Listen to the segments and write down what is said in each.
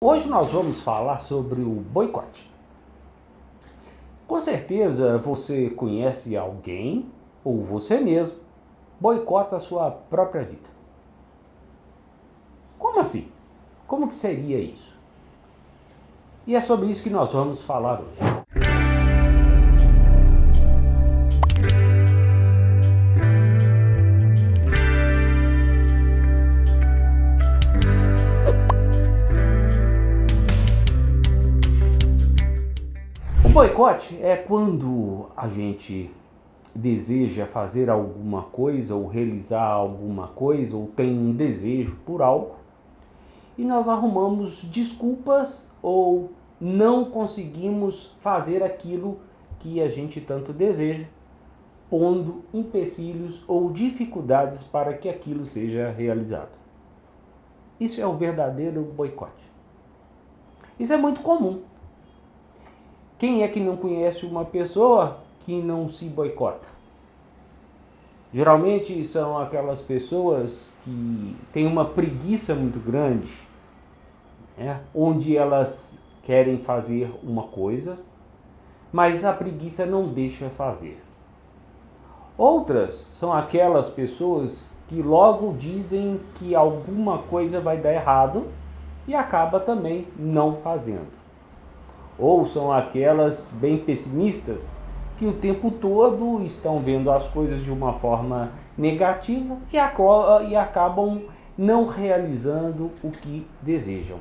Hoje nós vamos falar sobre o boicote. Com certeza você conhece alguém ou você mesmo boicota a sua própria vida. Como assim? Como que seria isso? E é sobre isso que nós vamos falar hoje. O boicote é quando a gente deseja fazer alguma coisa ou realizar alguma coisa ou tem um desejo por algo e nós arrumamos desculpas ou não conseguimos fazer aquilo que a gente tanto deseja, pondo empecilhos ou dificuldades para que aquilo seja realizado. Isso é o verdadeiro boicote. Isso é muito comum. Quem é que não conhece uma pessoa que não se boicota? Geralmente são aquelas pessoas que têm uma preguiça muito grande, onde elas querem fazer uma coisa, mas a preguiça não deixa fazer. Outras são aquelas pessoas que logo dizem que alguma coisa vai dar errado e acaba também não fazendo. Ou são aquelas bem pessimistas que o tempo todo estão vendo as coisas de uma forma negativa e acabam não realizando o que desejam.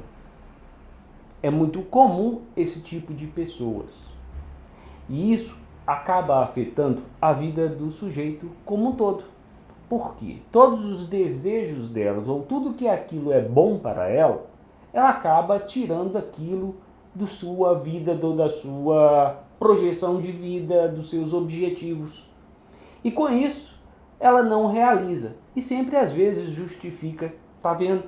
É muito comum esse tipo de pessoas. E isso acaba afetando a vida do sujeito como um todo. Por quê? Todos os desejos delas, ou tudo que aquilo é bom para ela, ela acaba tirando aquilo da sua vida, da sua projeção de vida, dos seus objetivos. E com isso, ela não realiza. E sempre às vezes justifica, tá vendo?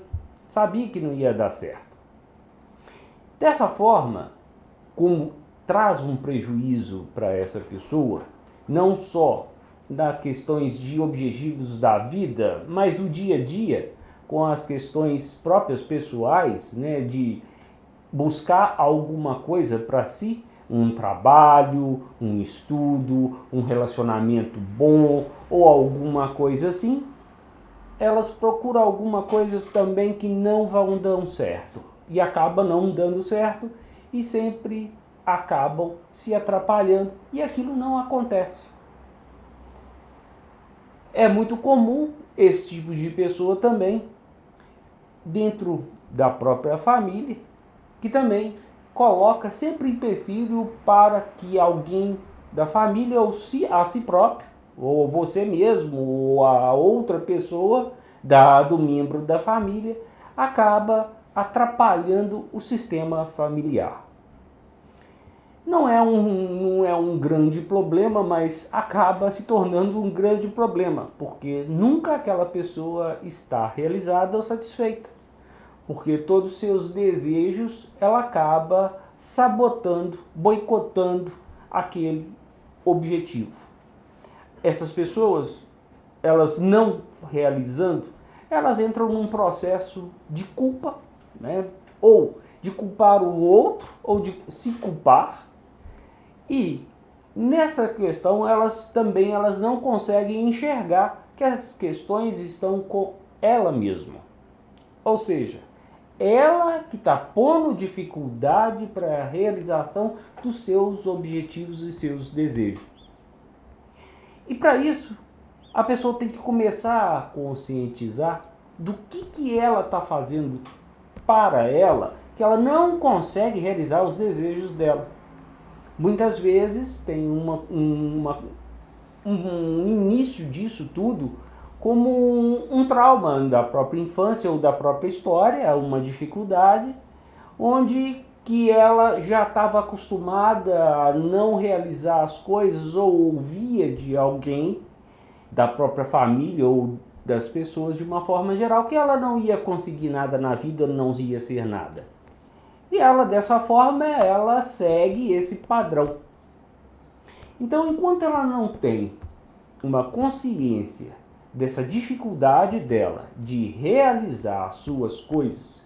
Sabia que não ia dar certo. Dessa forma, como traz um prejuízo para essa pessoa, não só das questões de objetivos da vida, mas do dia a dia, com as questões próprias pessoais, de buscar alguma coisa para si, um trabalho, um estudo, um relacionamento bom ou alguma coisa assim, elas procuram alguma coisa também que não vão dar certo e acaba não dando certo e sempre acabam se atrapalhando e aquilo não acontece. É muito comum esse tipo de pessoa também dentro da própria família, que também coloca sempre empecilho para que alguém da família ou a si próprio, ou você mesmo, ou a outra pessoa do membro da família, acaba atrapalhando o sistema familiar. Não é um grande problema, mas acaba se tornando um grande problema, porque nunca aquela pessoa está realizada ou satisfeita. Porque todos os seus desejos ela acaba sabotando, boicotando aquele objetivo. Essas pessoas, elas não realizando, elas entram num processo de culpa, ou de culpar o outro, ou de se culpar. E nessa questão elas não conseguem enxergar que as questões estão com ela mesma. Ou seja, ela que está pondo dificuldade para a realização dos seus objetivos e seus desejos. E para isso, a pessoa tem que começar a conscientizar do que ela está fazendo para ela, que ela não consegue realizar os desejos dela. Muitas vezes tem um início disso tudo como um trauma da própria infância ou da própria história, uma dificuldade, onde que ela já estava acostumada a não realizar as coisas ou ouvia de alguém da própria família ou das pessoas de uma forma geral que ela não ia conseguir nada na vida, não ia ser nada. E ela, dessa forma, ela segue esse padrão. Então, enquanto ela não tem uma consciência dessa dificuldade dela de realizar as suas coisas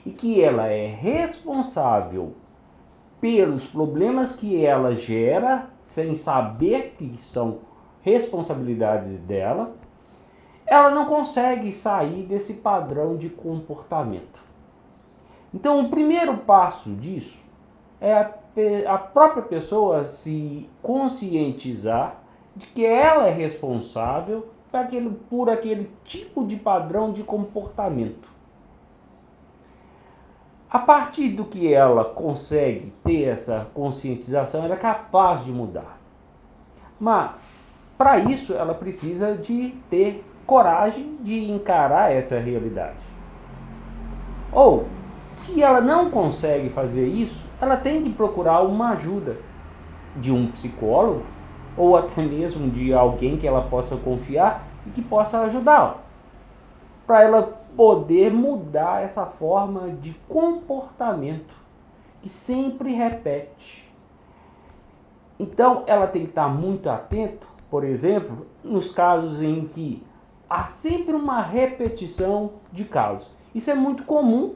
e que ela é responsável pelos problemas que ela gera, sem saber que são responsabilidades dela, ela não consegue sair desse padrão de comportamento. Então, o primeiro passo disso é a própria pessoa se conscientizar de que ela é responsável por aquele tipo de padrão de comportamento. A partir do que ela consegue ter essa conscientização, ela é capaz de mudar. Mas, para isso, ela precisa de ter coragem de encarar essa realidade. Ou, se ela não consegue fazer isso, ela tem que procurar uma ajuda de um psicólogo ou até mesmo de alguém que ela possa confiar e que possa ajudá-la, para ela poder mudar essa forma de comportamento que sempre repete. Então, ela tem que estar muito atenta, por exemplo, nos casos em que há sempre uma repetição de casos. Isso é muito comum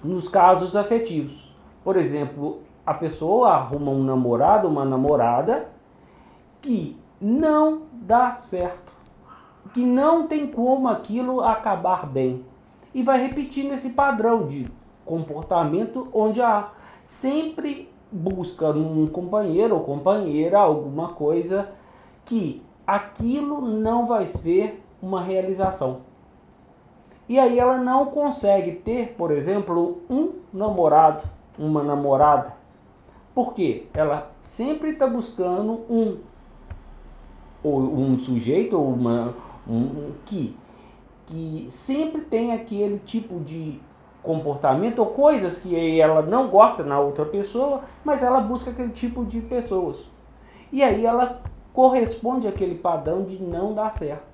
nos casos afetivos. Por exemplo, a pessoa arruma um namorado, uma namorada que não dá certo, que não tem como aquilo acabar bem. E vai repetindo esse padrão de comportamento onde sempre busca num companheiro ou companheira alguma coisa que aquilo não vai ser uma realização. E aí ela não consegue ter, por exemplo, um namorado, uma namorada. Por quê? Ela sempre está buscando um sujeito ou que sempre tem aquele tipo de comportamento ou coisas que ela não gosta na outra pessoa, mas ela busca aquele tipo de pessoas. E aí ela corresponde àquele padrão de não dar certo.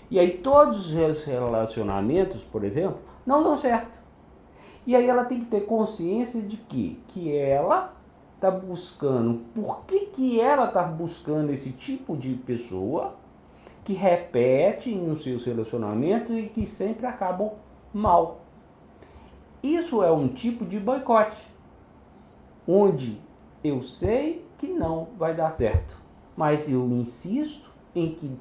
E aí todos os relacionamentos, por exemplo, não dão certo. E aí ela tem que ter consciência de que ela está buscando, por que ela está buscando esse tipo de pessoa que repete nos seus relacionamentos e que sempre acabam mal. Isso é um tipo de boicote, onde eu sei que não vai dar certo, mas eu insisto em que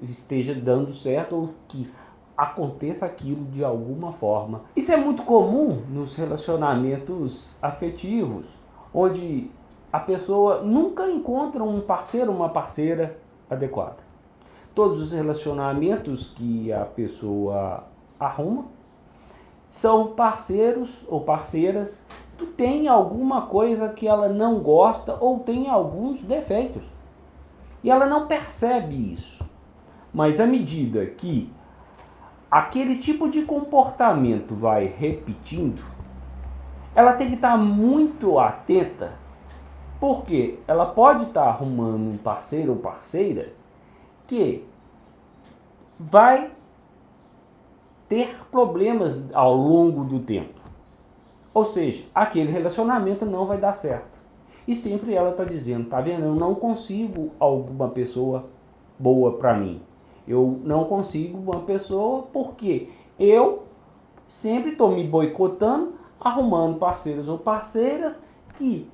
esteja dando certo ou que aconteça aquilo de alguma forma. Isso é muito comum nos relacionamentos afetivos, onde a pessoa nunca encontra um parceiro ou uma parceira adequada. Todos os relacionamentos que a pessoa arruma são parceiros ou parceiras que têm alguma coisa que ela não gosta ou tem alguns defeitos. E ela não percebe isso. Mas à medida que aquele tipo de comportamento vai repetindo, ela tem que estar muito atenta, porque ela pode estar arrumando um parceiro ou parceira que vai ter problemas ao longo do tempo. Ou seja, aquele relacionamento não vai dar certo. E sempre ela está dizendo, tá vendo, eu não consigo alguma pessoa boa para mim. Eu não consigo uma pessoa porque eu sempre estou me boicotando, arrumando parceiros ou parceiras que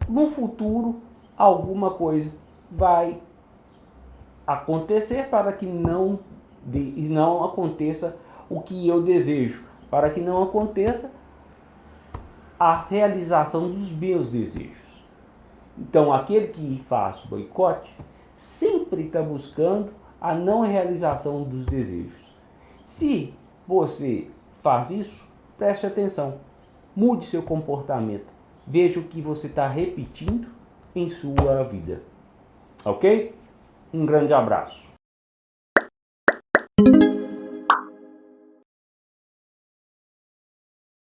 no futuro alguma coisa vai acontecer para que não aconteça o que eu desejo, para que não aconteça a realização dos meus desejos. Então, aquele que faz boicote sempre está buscando a não realização dos desejos. Se você faz isso, preste atenção, mude seu comportamento, veja o que você está repetindo em sua vida. Ok? Um grande abraço.